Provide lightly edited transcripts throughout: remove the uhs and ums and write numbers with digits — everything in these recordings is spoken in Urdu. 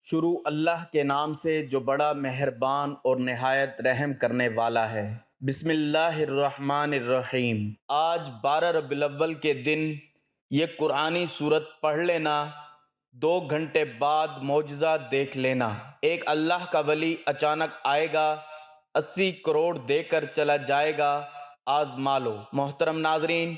شروع اللہ کے نام سے جو بڑا مہربان اور نہایت رحم کرنے والا ہے۔ بسم اللہ الرحمن الرحیم۔ آج 12 ربیع الاول کے دن یہ قرآنی صورت پڑھ لینا، 2 گھنٹے بعد معجزہ دیکھ لینا۔ ایک اللہ کا ولی اچانک آئے گا، 80 کروڑ دے کر چلا جائے گا، آزما لو۔ محترم ناظرین،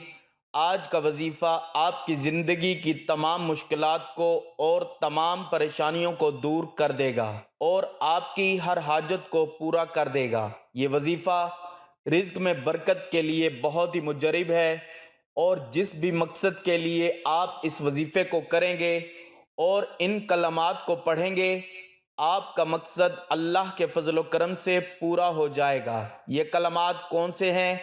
آج کا وظیفہ آپ کی زندگی کی تمام مشکلات کو اور تمام پریشانیوں کو دور کر دے گا اور آپ کی ہر حاجت کو پورا کر دے گا۔ یہ وظیفہ رزق میں برکت کے لیے بہت ہی مجرب ہے، اور جس بھی مقصد کے لیے آپ اس وظیفے کو کریں گے اور ان کلمات کو پڑھیں گے، آپ کا مقصد اللہ کے فضل و کرم سے پورا ہو جائے گا۔ یہ کلمات کون سے ہیں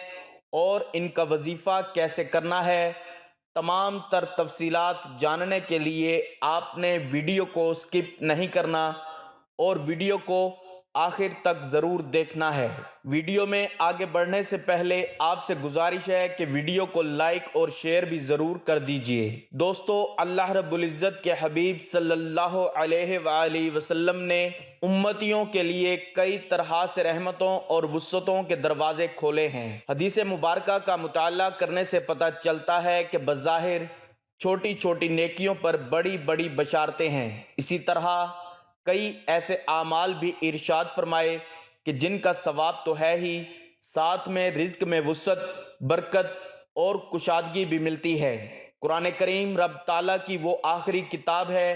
اور ان کا وظیفہ کیسے کرنا ہے، تمام تر تفصیلات جاننے کے لیے آپ نے ویڈیو کو سکپ نہیں کرنا اور ویڈیو کو آخر تک ضرور دیکھنا ہے۔ ویڈیو میں آگے بڑھنے سے پہلے آپ سے گزارش ہے کہ ویڈیو کو لائک اور شیئر بھی ضرور کر دیجئے۔ دوستو، اللہ رب العزت کے حبیب صلی اللہ علیہ وآلہ وسلم نے امتیوں کے لیے کئی طرح سے رحمتوں اور وسعتوں کے دروازے کھولے ہیں۔ حدیث مبارکہ کا مطالعہ کرنے سے پتہ چلتا ہے کہ بظاہر چھوٹی چھوٹی نیکیوں پر بڑی بڑی بشارتیں ہیں۔ اسی طرح کئی ایسے اعمال بھی ارشاد فرمائے کہ جن کا ثواب تو ہے ہی، ساتھ میں رزق میں وسعت، برکت اور کشادگی بھی ملتی ہے۔ قرآن کریم رب تعالیٰ کی وہ آخری کتاب ہے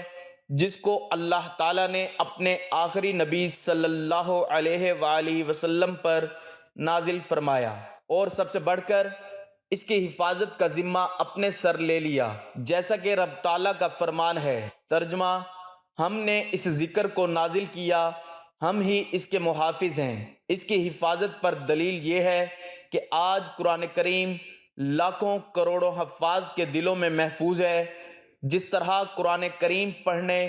جس کو اللہ تعالیٰ نے اپنے آخری نبی صلی اللہ علیہ وآلہ وسلم پر نازل فرمایا، اور سب سے بڑھ کر اس کی حفاظت کا ذمہ اپنے سر لے لیا، جیسا کہ رب تعالیٰ کا فرمان ہے۔ ترجمہ: ہم نے اس ذکر کو نازل کیا، ہم ہی اس کے محافظ ہیں۔ اس کی حفاظت پر دلیل یہ ہے کہ آج قرآن کریم لاکھوں کروڑوں حفاظ کے دلوں میں محفوظ ہے۔ جس طرح قرآن کریم پڑھنے،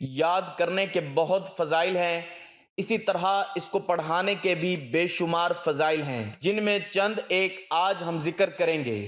یاد کرنے کے بہت فضائل ہیں، اسی طرح اس کو پڑھانے کے بھی بے شمار فضائل ہیں، جن میں چند ایک آج ہم ذکر کریں گے۔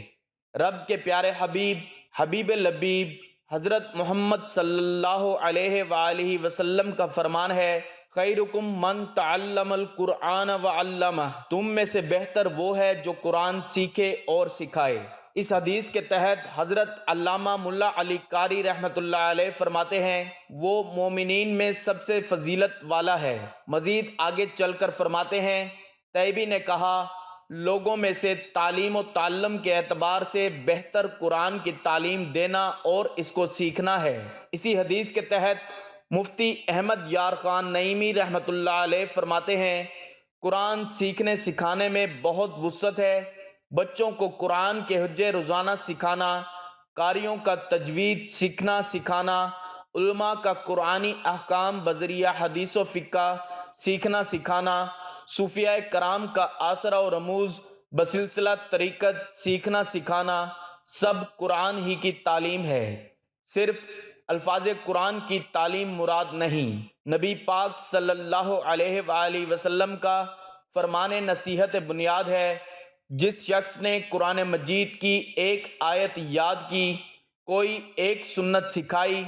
رب کے پیارے حبیب، حبیب لبیب حضرت محمد صلی اللہ علیہ وآلہ وسلم کا فرمان ہے: خیرکم من تعلم القرآن وعلمہ، تم میں سے بہتر وہ ہے جو قرآن سیکھے اور سکھائے۔ اس حدیث کے تحت حضرت علامہ ملا علی قاری رحمۃ اللہ علیہ فرماتے ہیں وہ مومنین میں سب سے فضیلت والا ہے۔ مزید آگے چل کر فرماتے ہیں، طیبی نے کہا، لوگوں میں سے تعلیم و تعلم کے اعتبار سے بہتر قرآن کی تعلیم دینا اور اس کو سیکھنا ہے۔ اسی حدیث کے تحت مفتی احمد یار خان نعیمی رحمۃ اللہ علیہ فرماتے ہیں، قرآن سیکھنے سکھانے میں بہت وسعت ہے۔ بچوں کو قرآن کے حجے روزانہ سکھانا، قاریوں کا تجوید سیکھنا سکھانا، علماء کا قرآنی احکام بذریعہ حدیث و فقہ سیکھنا سکھانا، صوفیاء کرام کا آسرا و رموز بسلسلہ طریقت سیکھنا سکھانا، سب قرآن ہی کی تعلیم ہے۔ صرف الفاظ قرآن کی تعلیم مراد نہیں۔ نبی پاک صلی اللہ علیہ وآلہ وسلم کا فرمان نصیحت بنیاد ہے۔ جس شخص نے قرآن مجید کی ایک آیت یاد کی، کوئی ایک سنت سکھائی،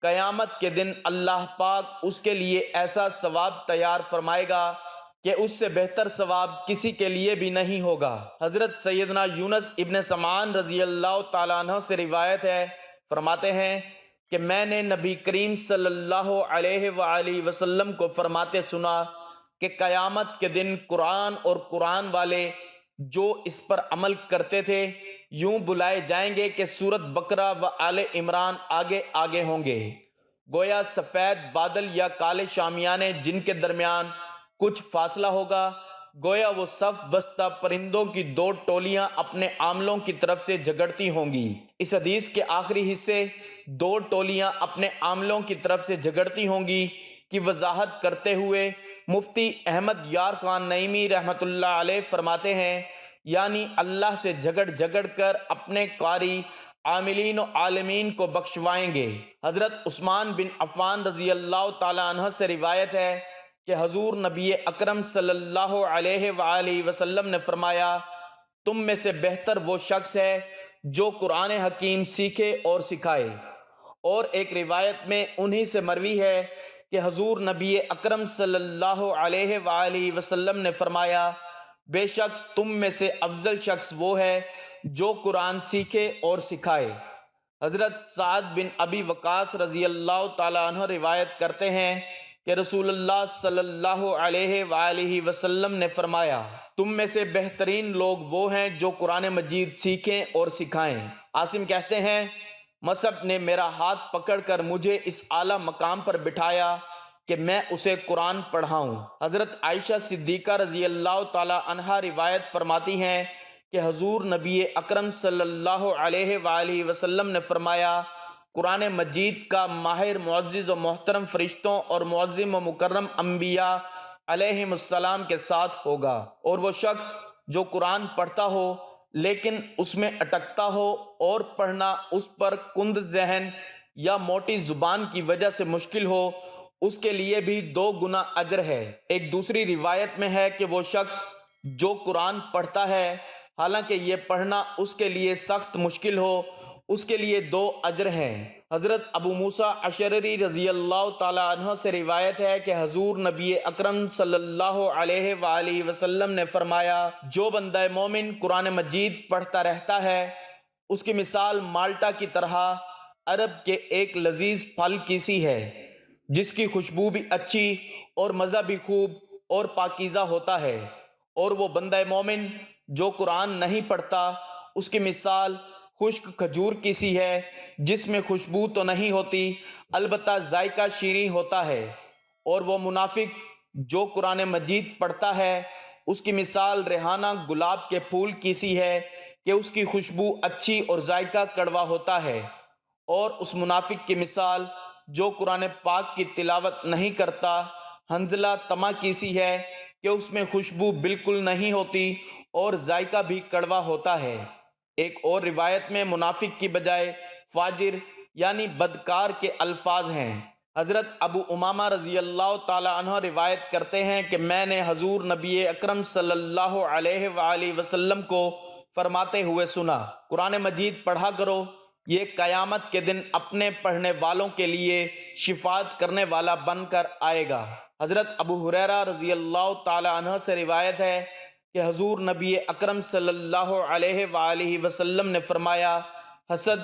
قیامت کے دن اللہ پاک اس کے لیے ایسا ثواب تیار فرمائے گا کہ اس سے بہتر ثواب کسی کے لیے بھی نہیں ہوگا۔ حضرت سیدنا یونس ابن سمعان رضی اللہ تعالیٰ عنہ سے روایت ہے، فرماتے ہیں کہ میں نے نبی کریم صلی اللہ علیہ وآلہ وسلم کو فرماتے سنا کہ قیامت کے دن قرآن اور قرآن والے جو اس پر عمل کرتے تھے یوں بلائے جائیں گے کہ سورت بقرہ و آل عمران آگے آگے ہوں گے، گویا سفید بادل یا کالے شامیانے جن کے درمیان کچھ فاصلہ ہوگا، گویا وہ صف بستہ پرندوں کی 2 ٹولیاں اپنے عاملوں کی طرف سے جھگڑتی ہوں گی۔ اس حدیث کے آخری حصے 2 ٹولیاں اپنے عاملوں کی طرف سے جھگڑتی ہوں گی کی وضاحت کرتے ہوئے مفتی احمد یار خان نعیمی رحمۃ اللہ علیہ فرماتے ہیں، یعنی اللہ سے جھگڑ کر اپنے قاری عاملین و عالمین کو بخشوائیں گے۔ حضرت عثمان بن عفان رضی اللہ تعالیٰ عنہ سے روایت ہے کہ حضور نبی اکرم صلی اللہ علیہ وآلہ وسلم نے فرمایا، تم میں سے بہتر وہ شخص ہے جو قرآن حکیم سیکھے اور سکھائے۔ اور ایک روایت میں انہی سے مروی ہے کہ حضور نبی اکرم صلی اللہ علیہ وآلہ وسلم نے فرمایا، بے شک تم میں سے افضل شخص وہ ہے جو قرآن سیکھے اور سکھائے۔ حضرت سعد بن ابی وقاص رضی اللہ تعالیٰ عنہ روایت کرتے ہیں کہ رسول اللہ صلی اللہ علیہ وآلہ وسلم نے فرمایا، تم میں سے بہترین لوگ وہ ہیں جو قرآن مجید سیکھیں اور سکھائیں۔ عاصم کہتے ہیں، مصعب نے میرا ہاتھ پکڑ کر مجھے اس اعلیٰ مقام پر بٹھایا کہ میں اسے قرآن پڑھاؤں۔ حضرت عائشہ صدیقہ رضی اللہ تعالی عنہا روایت فرماتی ہیں کہ حضور نبی اکرم صلی اللہ علیہ وآلہ وسلم نے فرمایا، قرآن مجید کا ماہر معزز و محترم فرشتوں اور معظم و مکرم انبیاء علیہم السلام کے ساتھ ہوگا، اور وہ شخص جو قرآن پڑھتا ہو لیکن اس میں اٹکتا ہو اور پڑھنا اس پر کند ذہن یا موٹی زبان کی وجہ سے مشکل ہو، اس کے لیے بھی 2 گنا اجر ہے۔ ایک دوسری روایت میں ہے کہ وہ شخص جو قرآن پڑھتا ہے حالانکہ یہ پڑھنا اس کے لیے سخت مشکل ہو، اس کے لیے 2 اجر ہیں۔ حضرت ابو موسیٰ اشعری رضی اللہ تعالی عنہ سے روایت ہے کہ حضور نبی اکرم صلی اللہ علیہ وآلہ وسلم نے فرمایا، جو بندہ مومن قرآن مجید پڑھتا رہتا ہے اس کی مثال مالٹا کی طرح عرب کے ایک لذیذ پھل کی سی ہے، جس کی خوشبو بھی اچھی اور مزہ بھی خوب اور پاکیزہ ہوتا ہے، اور وہ بندہ مومن جو قرآن نہیں پڑھتا اس کی مثال خشک کھجور کی سی ہے، جس میں خوشبو تو نہیں ہوتی البتہ ذائقہ شیریں ہوتا ہے، اور وہ منافق جو قرآن مجید پڑھتا ہے اس کی مثال ریحانہ گلاب کے پھول کی سی ہے کہ اس کی خوشبو اچھی اور ذائقہ کڑوا ہوتا ہے، اور اس منافق کی مثال جو قرآن پاک کی تلاوت نہیں کرتا حنظلہ تمہ کی سی ہے کہ اس میں خوشبو بالکل نہیں ہوتی اور ذائقہ بھی کڑوا ہوتا ہے۔ ایک اور روایت میں منافق کی بجائے فاجر یعنی بدکار کے الفاظ ہیں۔ حضرت ابو امامہ رضی اللہ تعالی عنہ روایت کرتے ہیں کہ میں نے حضور نبی اکرم صلی اللہ علیہ وآلہ وسلم کو فرماتے ہوئے سنا، قرآن مجید پڑھا کرو، یہ قیامت کے دن اپنے پڑھنے والوں کے لیے شفاعت کرنے والا بن کر آئے گا۔ حضرت ابو ہریرہ رضی اللہ تعالی عنہ سے روایت ہے کہ حضور نبی اکرم صلی اللہ علیہ وآلہ وسلم نے فرمایا، حسد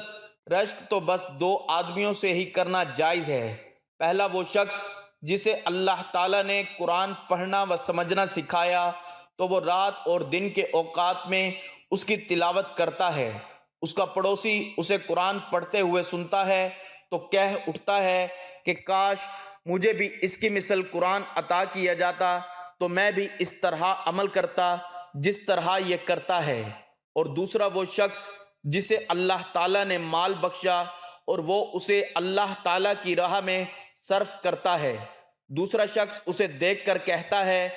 رشک تو بس 2 آدمیوں سے ہی کرنا جائز ہے۔ پہلا وہ شخص جسے اللہ تعالیٰ نے قرآن پڑھنا و سمجھنا سکھایا تو وہ رات اور دن کے اوقات میں اس کی تلاوت کرتا ہے، اس کا پڑوسی اسے قرآن پڑھتے ہوئے سنتا ہے تو کہہ اٹھتا ہے کہ کاش مجھے بھی اس کی مثل قرآن عطا کیا جاتا تو میں بھی اس طرح عمل کرتا جس طرح یہ کرتا ہے۔ اور دوسرا وہ شخص جسے اللہ تعالیٰ نے مال بخشا اور وہ اسے اللہ تعالیٰ کی راہ میں صرف کرتا ہے، دوسرا شخص اسے دیکھ کر کہتا ہے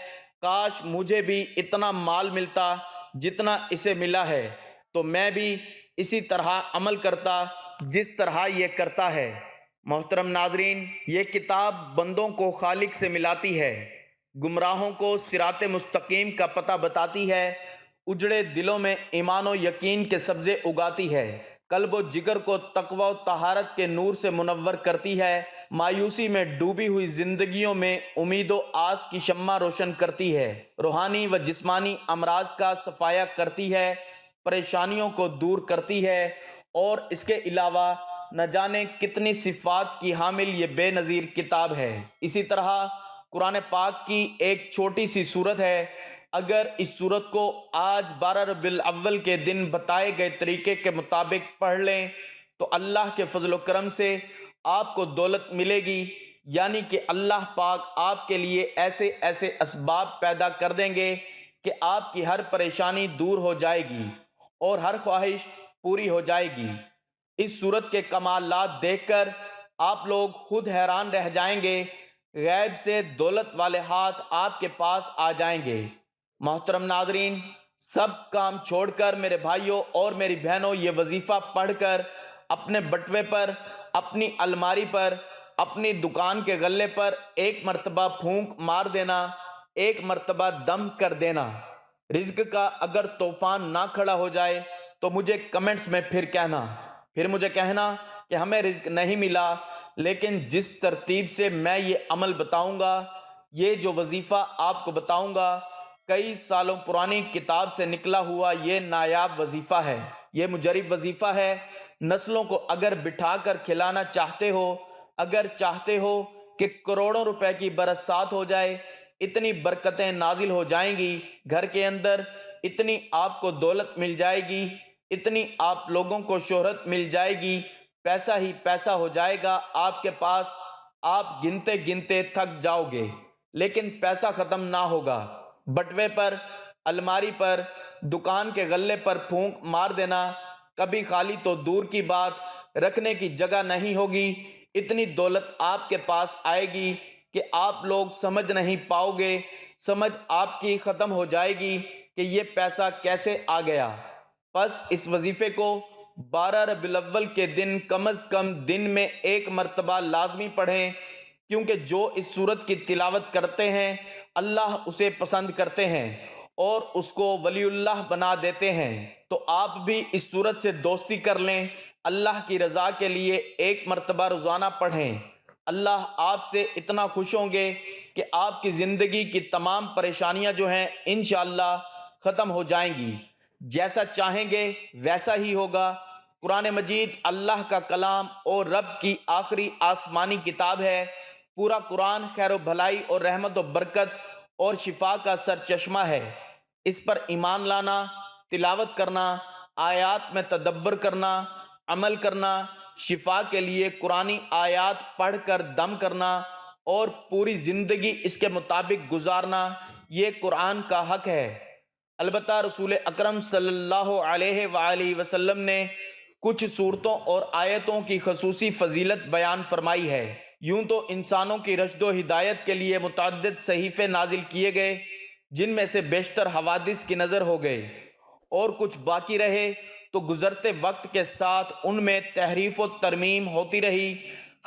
کاش مجھے بھی اتنا مال ملتا جتنا اسے ملا ہے تو میں بھی اسی طرح عمل کرتا جس طرح یہ کرتا ہے۔ محترم ناظرین، یہ کتاب بندوں کو خالق سے ملاتی ہے، گمراہوں کو صراط مستقیم کا پتہ بتاتی ہے، اجڑے دلوں میں ایمان و یقین کے سبزے اگاتی ہے، قلب و جگر کو تقوی و طہارت کے نور سے منور کرتی ہے، مایوسی میں ڈوبی ہوئی زندگیوں میں امید و آس کی شمع روشن کرتی ہے، روحانی و جسمانی امراض کا صفایا کرتی ہے، پریشانیوں کو دور کرتی ہے، اور اس کے علاوہ نہ جانے کتنی صفات کی حامل یہ بے نظیر کتاب ہے۔ اسی طرح قرآن پاک کی ایک چھوٹی سی سورت ہے، اگر اس سورت کو آج 12 ربیع الاول کے دن بتائے گئے طریقے کے مطابق پڑھ لیں تو اللہ کے فضل و کرم سے آپ کو دولت ملے گی، یعنی کہ اللہ پاک آپ کے لیے ایسے ایسے اسباب پیدا کر دیں گے کہ آپ کی ہر پریشانی دور ہو جائے گی اور ہر خواہش پوری ہو جائے گی۔ اس صورت کے کمالات دیکھ کر آپ لوگ خود حیران رہ جائیں گے، غیب سے دولت والے ہاتھ آپ کے پاس آ جائیں گے۔ محترم ناظرین، سب کام چھوڑ کر میرے بھائیوں اور میری بہنوں یہ وظیفہ پڑھ کر اپنے بٹوے پر، اپنی الماری پر، اپنی دکان کے غلے پر ایک مرتبہ پھونک مار دینا، ایک مرتبہ دم کر دینا۔ رزق کا اگر طوفان نہ کھڑا ہو جائے تو مجھے کمنٹس میں پھر مجھے کہنا کہ ہمیں رزق نہیں ملا، لیکن جس ترتیب سے میں یہ عمل بتاؤں گا، یہ جو وظیفہ آپ کو بتاؤں گا، کئی سالوں پرانی کتاب سے نکلا ہوا یہ نایاب وظیفہ ہے، یہ مجرب وظیفہ ہے۔ نسلوں کو اگر بٹھا کر کھلانا چاہتے ہو، اگر چاہتے ہو کہ کروڑوں روپے کی برسات ہو جائے، اتنی برکتیں نازل ہو جائیں گی گھر کے اندر، اتنی آپ کو دولت مل جائے گی، اتنی آپ لوگوں کو شہرت مل جائے گی، پیسہ ہی پیسہ ہو جائے گا آپ کے پاس، آپ گنتے گنتے تھک جاؤ گے، لیکن پیسہ ختم نہ ہوگا۔ بٹوے پر، الماری پر، دکان کے غلے پر پھونک مار دینا، کبھی خالی تو دور کی بات، رکھنے کی جگہ نہیں ہوگی، اتنی دولت آپ کے پاس آئے گی کہ آپ لوگ سمجھ نہیں پاؤ گے، سمجھ آپ کی ختم ہو جائے گی کہ یہ پیسہ کیسے آ گیا۔ پس اس وظیفے کو 12 ربیع الاول کے دن کم از کم دن میں 1 مرتبہ لازمی پڑھیں، کیونکہ جو اس سورت کی تلاوت کرتے ہیں اللہ اسے پسند کرتے ہیں اور اس کو ولی اللہ بنا دیتے ہیں۔ تو آپ بھی اس سورت سے دوستی کر لیں، اللہ کی رضا کے لیے 1 مرتبہ روزانہ پڑھیں۔ اللہ آپ سے اتنا خوش ہوں گے کہ آپ کی زندگی کی تمام پریشانیاں جو ہیں انشاءاللہ ختم ہو جائیں گی۔ جیسا چاہیں گے ویسا ہی ہوگا۔ قرآن مجید اللہ کا کلام اور رب کی آخری آسمانی کتاب ہے۔ پورا قرآن خیر و بھلائی اور رحمت و برکت اور شفا کا سرچشمہ ہے۔ اس پر ایمان لانا، تلاوت کرنا، آیات میں تدبر کرنا، عمل کرنا، شفا کے لیے قرآنی آیات پڑھ کر دم کرنا اور پوری زندگی اس کے مطابق گزارنا، یہ قرآن کا حق ہے۔ البتہ رسول اکرم صلی اللہ علیہ وآلہ وسلم نے کچھ صورتوں اور آیتوں کی خصوصی فضیلت بیان فرمائی ہے۔ یوں تو انسانوں کی رشد و ہدایت کے لیے متعدد صحیفے نازل کیے گئے، جن میں سے بیشتر حوادث کی نظر ہو گئے، اور کچھ باقی رہے تو گزرتے وقت کے ساتھ ان میں تحریف و ترمیم ہوتی رہی،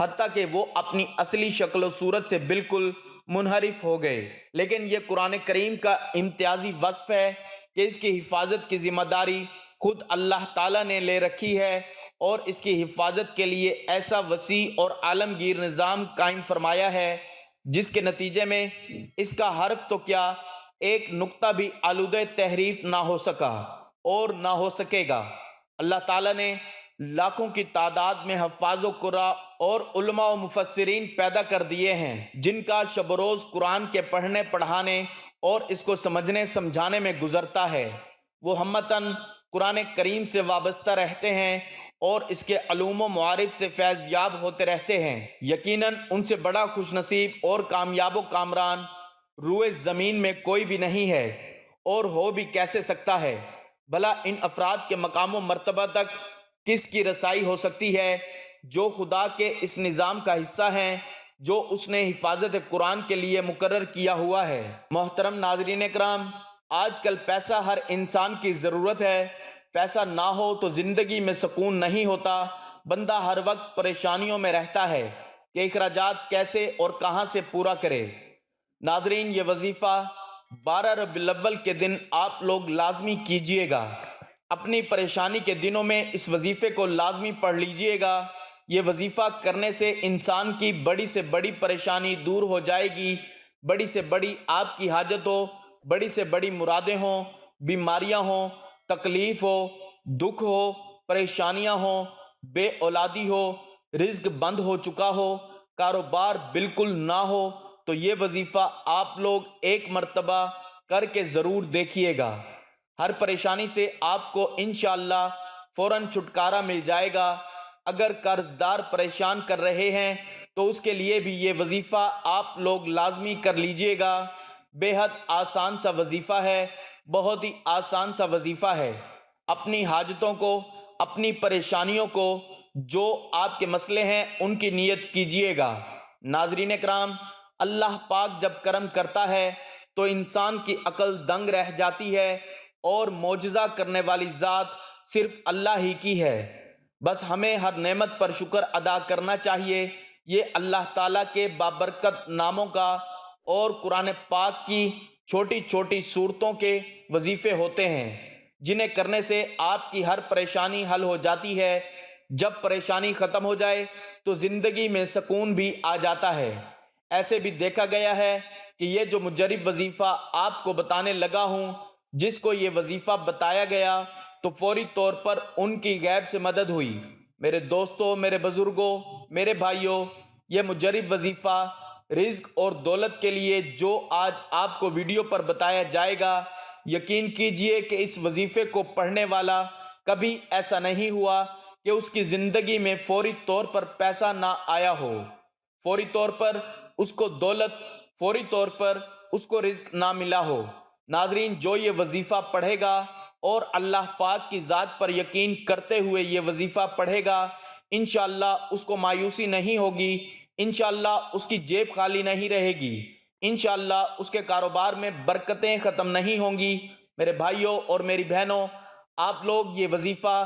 حتیٰ کہ وہ اپنی اصلی شکل و صورت سے بالکل منحرف ہو گئے۔ لیکن یہ قرآن کریم کا امتیازی وصف ہے کہ اس کی حفاظت کی ذمہ داری خود اللہ تعالیٰ نے لے رکھی ہے، اور اس کی حفاظت کے لیے ایسا وسیع اور عالمگیر نظام قائم فرمایا ہے جس کے نتیجے میں اس کا حرف تو کیا ایک نقطہ بھی آلودہ تحریف نہ ہو سکا اور نہ ہو سکے گا۔ اللہ تعالیٰ نے لاکھوں کی تعداد میں حفاظ و قراء اور علماء و مفسرین پیدا کر دیے ہیں، جن کا شب و روز قرآن کے پڑھنے پڑھانے اور اس کو سمجھنے سمجھانے میں گزرتا ہے۔ وہ ہمتاً قرآن کریم سے وابستہ رہتے ہیں اور اس کے علوم و معارف سے فیض یاب ہوتے رہتے ہیں۔ یقیناً ان سے بڑا خوش نصیب اور کامیاب و کامران روئے زمین میں کوئی بھی نہیں ہے، اور ہو بھی کیسے سکتا ہے۔ بھلا ان افراد کے مقام و مرتبہ تک کس کی رسائی ہو سکتی ہے جو خدا کے اس نظام کا حصہ ہیں جو اس نے حفاظت قرآن کے لیے مقرر کیا ہوا ہے۔ محترم ناظرین کرام، آج کل پیسہ ہر انسان کی ضرورت ہے۔ پیسہ نہ ہو تو زندگی میں سکون نہیں ہوتا، بندہ ہر وقت پریشانیوں میں رہتا ہے کہ اخراجات کیسے اور کہاں سے پورا کرے۔ ناظرین، یہ وظیفہ 12 ربیع الاول کے دن آپ لوگ لازمی کیجئے گا۔ اپنی پریشانی کے دنوں میں اس وظیفے کو لازمی پڑھ لیجئے گا۔ یہ وظیفہ کرنے سے انسان کی بڑی سے بڑی پریشانی دور ہو جائے گی، بڑی سے بڑی آپ کی حاجت ہو، بڑی سے بڑی مرادیں ہوں، بیماریاں ہوں، تکلیف ہو، دکھ ہو، پریشانیاں ہوں، بے اولادی ہو، رزق بند ہو چکا ہو، کاروبار بالکل نہ ہو، تو یہ وظیفہ آپ لوگ 1 مرتبہ کر کے ضرور دیکھیے گا۔ ہر پریشانی سے آپ کو انشاءاللہ فوراً چھٹکارا مل جائے گا۔ اگر قرض دار پریشان کر رہے ہیں تو اس کے لیے بھی یہ وظیفہ آپ لوگ لازمی کر لیجئے گا۔ بے حد آسان سا وظیفہ ہے، بہت ہی آسان سا وظیفہ ہے۔ اپنی حاجتوں کو، اپنی پریشانیوں کو، جو آپ کے مسئلے ہیں ان کی نیت کیجئے گا۔ ناظرین کرام، اللہ پاک جب کرم کرتا ہے تو انسان کی عقل دنگ رہ جاتی ہے، اور معجزہ کرنے والی ذات صرف اللہ ہی کی ہے۔ بس ہمیں ہر نعمت پر شکر ادا کرنا چاہیے۔ یہ اللہ تعالیٰ کے بابرکت ناموں کا اور قرآن پاک کی چھوٹی چھوٹی صورتوں کے وظیفے ہوتے ہیں، جنہیں کرنے سے آپ کی ہر پریشانی حل ہو جاتی ہے۔ جب پریشانی ختم ہو جائے تو زندگی میں سکون بھی آ جاتا ہے۔ ایسے بھی دیکھا گیا ہے کہ یہ جو مجرب وظیفہ آپ کو بتانے لگا ہوں، جس کو یہ وظیفہ بتایا گیا تو فوری طور پر ان کی غیب سے مدد ہوئی۔ میرے دوستوں، میرے بزرگوں، میرے بھائیوں، یہ مجرب وظیفہ رزق اور دولت کے لیے جو آج آپ کو ویڈیو پر بتایا جائے گا، یقین کیجئے کہ اس وظیفے کو پڑھنے والا کبھی ایسا نہیں ہوا کہ اس کی زندگی میں فوری طور پر پیسہ نہ آیا ہو، فوری طور پر اس کو دولت، فوری طور پر اس کو رزق نہ ملا ہو۔ ناظرین، جو یہ وظیفہ پڑھے گا اور اللہ پاک کی ذات پر یقین کرتے ہوئے یہ وظیفہ پڑھے گا، انشاءاللہ اس کو مایوسی نہیں ہوگی، انشاءاللہ اس کی جیب خالی نہیں رہے گی، انشاءاللہ اس کے کاروبار میں برکتیں ختم نہیں ہوں گی۔ میرے بھائیوں اور میری بہنوں، آپ لوگ یہ وظیفہ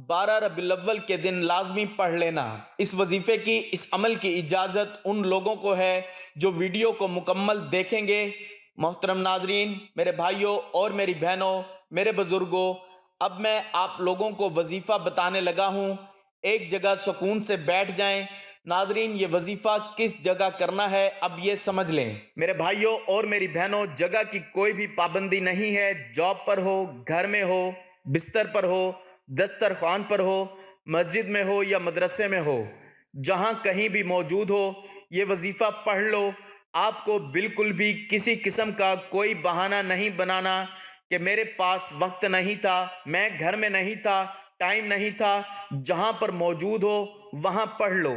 12 ربیع الاول کے دن لازمی پڑھ لینا۔ اس وظیفے کی، اس عمل کی اجازت ان لوگوں کو ہے جو ویڈیو کو مکمل دیکھیں گے۔ محترم ناظرین، میرے بھائیوں اور میری بہنوں، میرے بزرگوں، اب میں آپ لوگوں کو وظیفہ بتانے لگا ہوں، ایک جگہ سکون سے بیٹھ جائیں۔ ناظرین، یہ وظیفہ کس جگہ کرنا ہے اب یہ سمجھ لیں۔ میرے بھائیوں اور میری بہنوں، جگہ کی کوئی بھی پابندی نہیں ہے، جاب پر ہو، گھر میں ہو، بستر پر ہو، دسترخوان پر ہو، مسجد میں ہو یا مدرسے میں ہو، جہاں کہیں بھی موجود ہو، یہ وظیفہ پڑھ لو۔ آپ کو بالکل بھی کسی قسم کا کوئی بہانہ نہیں بنانا کہ میرے پاس وقت نہیں تھا، میں گھر میں نہیں تھا، ٹائم نہیں تھا۔ جہاں پر موجود ہو وہاں پڑھ لو۔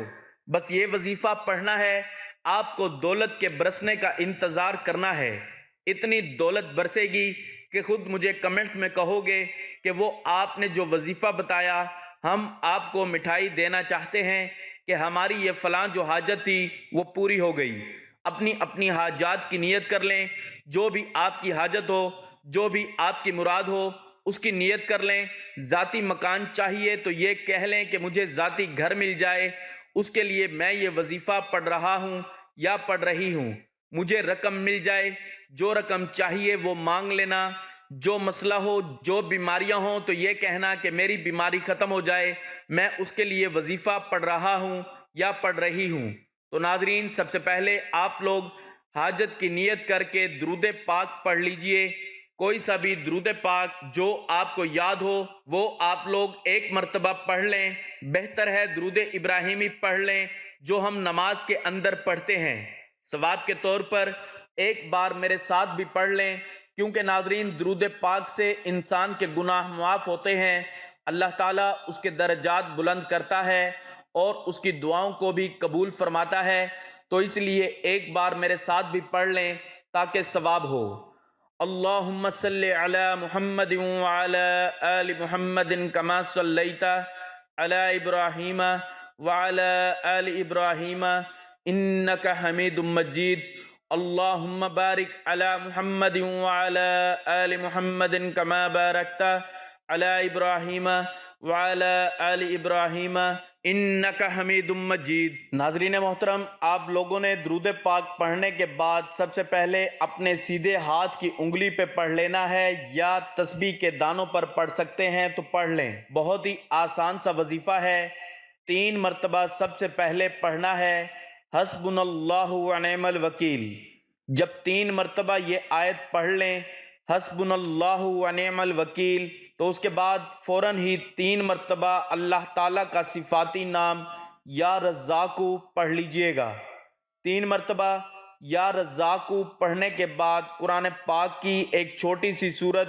بس یہ وظیفہ پڑھنا ہے، آپ کو دولت کے برسنے کا انتظار کرنا ہے۔ اتنی دولت برسے گی کہ خود مجھے کمنٹس میں کہو گے کہ وہ آپ نے جو وظیفہ بتایا، ہم آپ کو مٹھائی دینا چاہتے ہیں کہ ہماری یہ فلاں جو حاجت تھی وہ پوری ہو گئی۔ اپنی اپنی حاجات کی نیت کر لیں، جو بھی آپ کی حاجت ہو، جو بھی آپ کی مراد ہو، اس کی نیت کر لیں۔ ذاتی مکان چاہیے تو یہ کہہ لیں کہ مجھے ذاتی گھر مل جائے، اس کے لیے میں یہ وظیفہ پڑھ رہا ہوں یا پڑھ رہی ہوں۔ مجھے رقم مل جائے، جو رقم چاہیے وہ مانگ لینا۔ جو مسئلہ ہو، جو بیماریاں ہوں تو یہ کہنا کہ میری بیماری ختم ہو جائے، میں اس کے لیے وظیفہ پڑھ رہا ہوں یا پڑھ رہی ہوں۔ تو ناظرین، سب سے پہلے آپ لوگ حاجت کی نیت کر کے درود پاک پڑھ لیجئے۔ کوئی سا بھی درود پاک جو آپ کو یاد ہو وہ آپ لوگ ایک مرتبہ پڑھ لیں۔ بہتر ہے درود ابراہیمی پڑھ لیں جو ہم نماز کے اندر پڑھتے ہیں۔ ثواب کے طور پر ایک بار میرے ساتھ بھی پڑھ لیں، کیونکہ ناظرین، درود پاک سے انسان کے گناہ معاف ہوتے ہیں، اللہ تعالیٰ اس کے درجات بلند کرتا ہے اور اس کی دعاؤں کو بھی قبول فرماتا ہے۔ تو اس لیے ایک بار میرے ساتھ بھی پڑھ لیں تاکہ ثواب ہو۔ اللہم صلی علی محمد وعلی آل محمد کما صلیت علی ابراہیم وعلی آل ابراہیم انک حمید مجید۔ اللہم بارک علی محمد وعلی آل محمد کما بارکت علی ابراہیم وعلی آل ابراہیم انک حمید مجید۔ ناظرین محترم، آپ لوگوں نے درود پاک پڑھنے کے بعد سب سے پہلے اپنے سیدھے ہاتھ کی انگلی پہ پڑھ لینا ہے، یا تسبیح کے دانوں پر پڑھ سکتے ہیں تو پڑھ لیں۔ بہت ہی آسان سا وظیفہ ہے۔ 3 مرتبہ سب سے پہلے پڑھنا ہے حسبنا اللہ ونعم الوکیل۔ جب 3 مرتبہ یہ آیت پڑھ لیں حسبنا اللہ ونعم الوکیل، تو اس کے بعد فوراً ہی 3 مرتبہ اللہ تعالیٰ کا صفاتی نام یا رزاقو پڑھ لیجئے گا۔ 3 مرتبہ یا رزاقو پڑھنے کے بعد قرآن پاک کی ایک چھوٹی سی سورت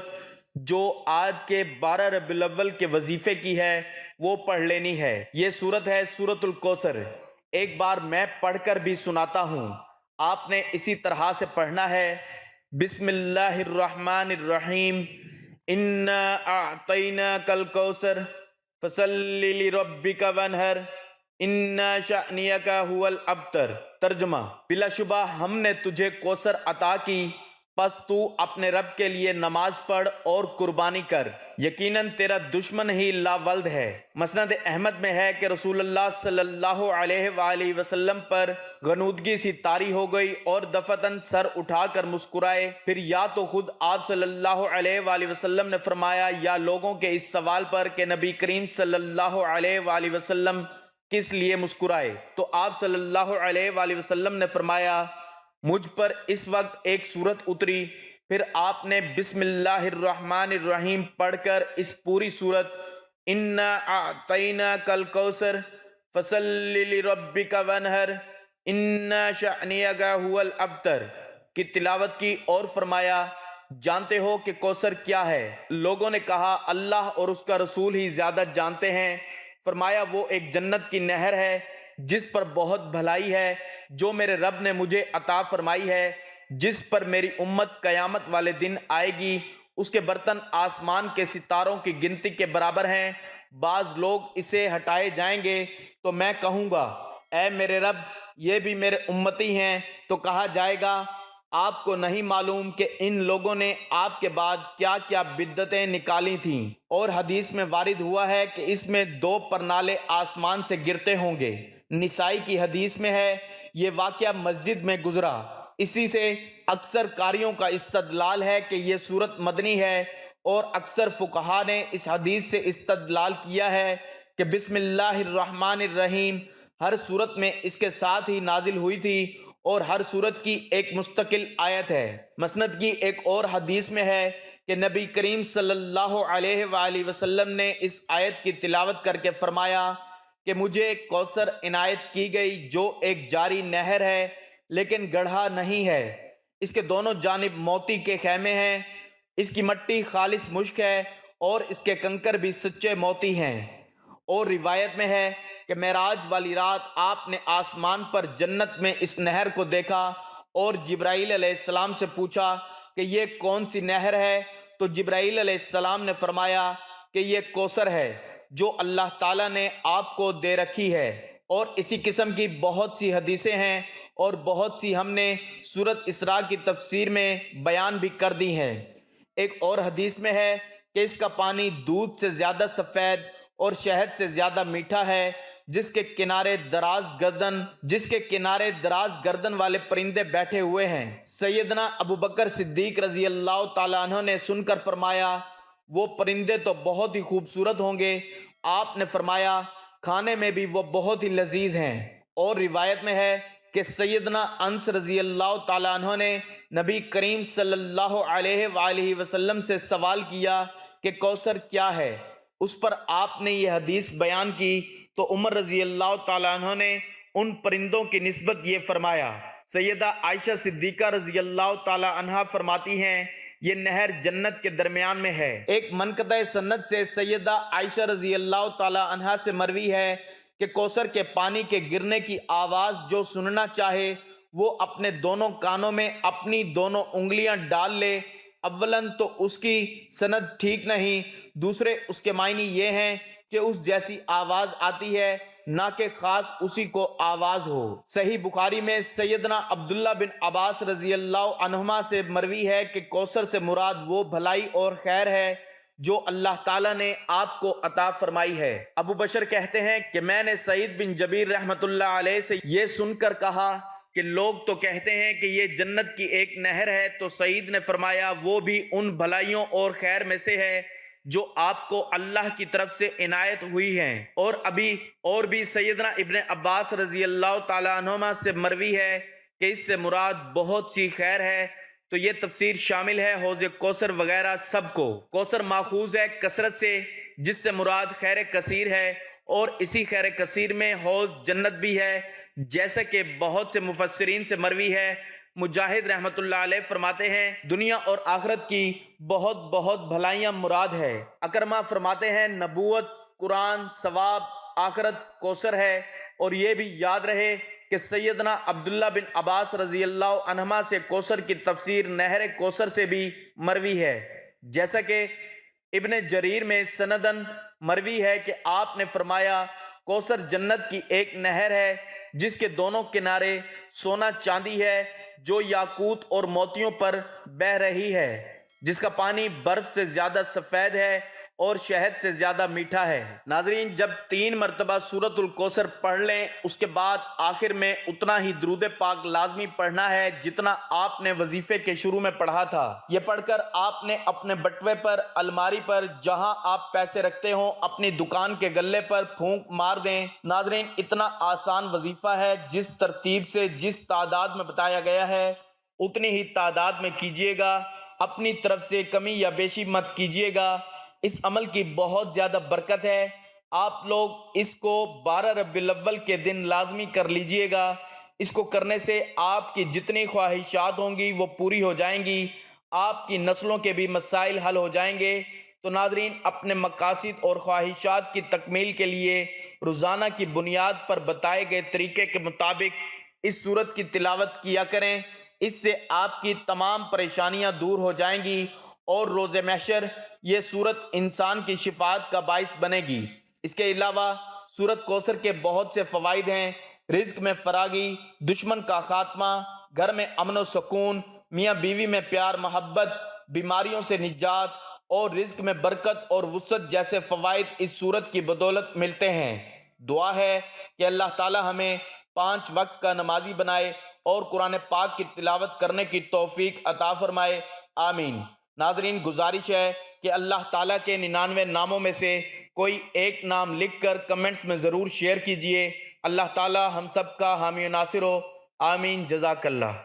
جو آج کے 12 ربیع الاول کے وظیفے کی ہے وہ پڑھ لینی ہے۔ یہ سورت ہے سورۃ الکوثر۔ ایک بار میں پڑھ کر بھی سناتا ہوں، آپ نے اسی طرح سے پڑھنا ہے۔ بسم اللہ الرحمن الرحیم، انا اعطیناک الکوثر فصل لربک وانحر ان شأنک ھو الابتر۔ ترجمہ: بلا شبہ ہم نے تجھے کوثر عطا کی، پس تو اپنے رب کے لیے نماز پڑھ اور قربانی کر، یقیناً تیرا دشمن ہی لا ولد ہے۔ مسند احمد میں ہے کہ رسول اللہ صلی اللہ علیہ وآلہ وسلم پر غنودگی سی طاری ہو گئی اور دفعتاً سر اٹھا کر مسکرائے۔ پھر یا تو خود آپ صلی اللہ علیہ وآلہ وسلم نے فرمایا یا لوگوں کے اس سوال پر کہ نبی کریم صلی اللہ علیہ وآلہ وسلم کس لیے مسکرائے؟ تو آپ صلی اللہ علیہ وآلہ وسلم نے فرمایا مجھ پر اس وقت ایک سورت اتری، پھر آپ نے بسم اللہ الرحمن الرحیم پڑھ کر اس پوری سورت انا اعطیناک الکوثر فصلی لربک وانحر ان شأنیک هو الابتر کی تلاوت کی اور فرمایا جانتے ہو کہ کوثر کیا ہے؟ لوگوں نے کہا اللہ اور اس کا رسول ہی زیادہ جانتے ہیں۔ فرمایا وہ ایک جنت کی نہر ہے جس پر بہت بھلائی ہے، جو میرے رب نے مجھے عطا فرمائی ہے، جس پر میری امت قیامت والے دن آئے گی۔ اس کے برتن آسمان کے ستاروں کی گنتی کے برابر ہیں۔ بعض لوگ اسے ہٹائے جائیں گے تو میں کہوں گا اے میرے رب یہ بھی میرے امتی ہیں، تو کہا جائے گا آپ کو نہیں معلوم کہ ان لوگوں نے آپ کے بعد کیا کیا بدعتیں نکالی تھیں؟ اور حدیث میں وارد ہوا ہے کہ اس میں 2 پرنالے آسمان سے گرتے ہوں گے۔ نسائی کی حدیث میں ہے یہ واقعہ مسجد میں گزرا۔ اسی سے اکثر قاریوں کا استدلال ہے کہ یہ سورت مدنی ہے، اور اکثر فقہا نے اس حدیث سے استدلال کیا ہے کہ بسم اللہ الرحمن الرحیم ہر سورت میں اس کے ساتھ ہی نازل ہوئی تھی، اور ہر سورت کی ایک مستقل آیت ہے۔ مسند کی ایک اور حدیث میں ہے کہ نبی کریم صلی اللہ علیہ وآلہ وسلم نے اس آیت کی تلاوت کر کے فرمایا کہ مجھے کوثر عنایت کی گئی جو ایک جاری نہر ہے لیکن گڑھا نہیں ہے، اس کے دونوں جانب موتی کے خیمے ہیں، اس کی مٹی خالص مشک ہے اور اس کے کنکر بھی سچے موتی ہیں۔ اور روایت میں ہے کہ معراج والی رات آپ نے آسمان پر جنت میں اس نہر کو دیکھا اور جبرائیل علیہ السلام سے پوچھا کہ یہ کون سی نہر ہے؟ تو جبرائیل علیہ السلام نے فرمایا کہ یہ کوثر ہے جو اللہ تعالیٰ نے آپ کو دے رکھی ہے۔ اور اسی قسم کی بہت سی حدیثیں ہیں اور بہت سی ہم نے سورت اسراء کی تفسیر میں بیان بھی کر دی ہیں۔ ایک اور حدیث میں ہے کہ اس کا پانی دودھ سے زیادہ سفید اور شہد سے زیادہ میٹھا ہے، جس کے کنارے دراز گردن والے پرندے بیٹھے ہوئے ہیں۔ سیدنا ابو بکر صدیق رضی اللہ تعالیٰ عنہ نے سن کر فرمایا وہ پرندے تو بہت ہی خوبصورت ہوں گے۔ آپ نے فرمایا کھانے میں بھی وہ بہت ہی لذیذ ہیں۔ اور روایت میں ہے کہ سیدنا انس رضی اللہ تعالیٰ عنہ نے نبی کریم صلی اللہ علیہ وآلہ وسلم سے سوال کیا کہ کوثر کیا ہے؟ اس پر آپ نے یہ حدیث بیان کی تو عمر رضی اللہ تعالیٰ عنہ نے ان پرندوں کی نسبت یہ فرمایا۔ سیدہ عائشہ صدیقہ رضی اللہ تعالیٰ عنہ فرماتی ہیں یہ نہر جنت کے درمیان میں ہے۔ ایک منقطع سند سے سیدہ عائشہ رضی اللہ تعالیٰ عنہ سے مروی ہے کہ کوثر کے پانی کے گرنے کی آواز جو سننا چاہے وہ اپنے دونوں کانوں میں اپنی دونوں انگلیاں ڈال لے۔ اولاً تو اس کی سند ٹھیک نہیں، دوسرے اس کے معنی یہ ہیں کہ اس جیسی آواز آتی ہے نہ کہ خاص اسی کو آواز ہو۔ صحیح بخاری میں سیدنا عبداللہ بن عباس رضی اللہ عنہما سے مروی ہے کہ کوثر سے مراد وہ بھلائی اور خیر ہے جو اللہ تعالیٰ نے آپ کو عطا فرمائی ہے۔ ابو بشر کہتے ہیں کہ میں نے سعید بن جبیر رحمۃ اللہ علیہ سے یہ سن کر کہا کہ لوگ تو کہتے ہیں کہ یہ جنت کی ایک نہر ہے، تو سعید نے فرمایا وہ بھی ان بھلائیوں اور خیر میں سے ہے جو آپ کو اللہ کی طرف سے عنایت ہوئی ہیں۔ اور بھی سیدنا ابن عباس رضی اللہ تعالیٰ عنہما سے مروی ہے کہ اس سے مراد بہت سی خیر ہے، تو یہ تفسیر شامل ہے حوض کوثر وغیرہ سب کو۔ کوثر ماخوذ ہے کثرت سے، جس سے مراد خیر کثیر ہے، اور اسی خیر کثیر میں حوض جنت بھی ہے، جیسا کہ بہت سے مفسرین سے مروی ہے۔ مجاہد رحمت اللہ علیہ فرماتے ہیں دنیا اور آخرت کی بہت بہت بھلائیاں مراد ہے۔ اکرمہ فرماتے ہیں نبوت، قرآن، ثواب، آخرت کوثر ہے۔ اور یہ بھی یاد رہے کہ سیدنا عبداللہ بن عباس رضی اللہ عنہما سے کوثر کی تفسیر نہر کوثر سے بھی مروی ہے، جیسا کہ ابن جریر میں سندن مروی ہے کہ آپ نے فرمایا کوثر جنت کی ایک نہر ہے جس کے دونوں کنارے سونا چاندی ہے جو یاقوت اور موتیوں پر بہہ رہی ہے، جس کا پانی برف سے زیادہ سفید ہے اور شہد سے زیادہ میٹھا ہے۔ ناظرین، جب 3 مرتبہ سورۃ الکوثر پڑھ لیں اس کے بعد آخر میں اتنا ہی درود پاک لازمی پڑھنا ہے جتنا آپ نے وظیفے کے شروع میں پڑھا تھا۔ یہ پڑھ کر آپ نے اپنے بٹوے پر، الماری پر، جہاں آپ پیسے رکھتے ہوں، اپنی دکان کے گلے پر پھونک مار دیں۔ ناظرین، اتنا آسان وظیفہ ہے، جس ترتیب سے جس تعداد میں بتایا گیا ہے اتنی ہی تعداد میں کیجئے گا، اپنی طرف سے کمی یا بیشی مت کیجئے گا۔ اس عمل کی بہت زیادہ برکت ہے۔ آپ لوگ اس کو 12 ربیع الاول کے دن لازمی کر لیجئے گا۔ اس کو کرنے سے آپ کی جتنی خواہشات ہوں گی وہ پوری ہو جائیں گی، آپ کی نسلوں کے بھی مسائل حل ہو جائیں گے۔ تو ناظرین، اپنے مقاصد اور خواہشات کی تکمیل کے لیے روزانہ کی بنیاد پر بتائے گئے طریقے کے مطابق اس سورت کی تلاوت کیا کریں۔ اس سے آپ کی تمام پریشانیاں دور ہو جائیں گی اور روز محشر یہ سورت انسان کی شفاعت کا باعث بنے گی۔ اس کے علاوہ سورت کوثر کے بہت سے فوائد ہیں۔ رزق میں فراگی، دشمن کا خاتمہ، گھر میں امن و سکون، میاں بیوی میں پیار محبت، بیماریوں سے نجات اور رزق میں برکت اور وسعت جیسے فوائد اس سورت کی بدولت ملتے ہیں۔ دعا ہے کہ اللہ تعالی ہمیں 5 وقت کا نمازی بنائے اور قرآن پاک کی تلاوت کرنے کی توفیق عطا فرمائے، آمین۔ ناظرین، گزارش ہے کہ اللہ تعالیٰ کے 99 ناموں میں سے کوئی ایک نام لکھ کر کمنٹس میں ضرور شیئر کیجئے۔ اللہ تعالیٰ ہم سب کا حامی و ناصر ہو، آمین۔ جزاک اللہ۔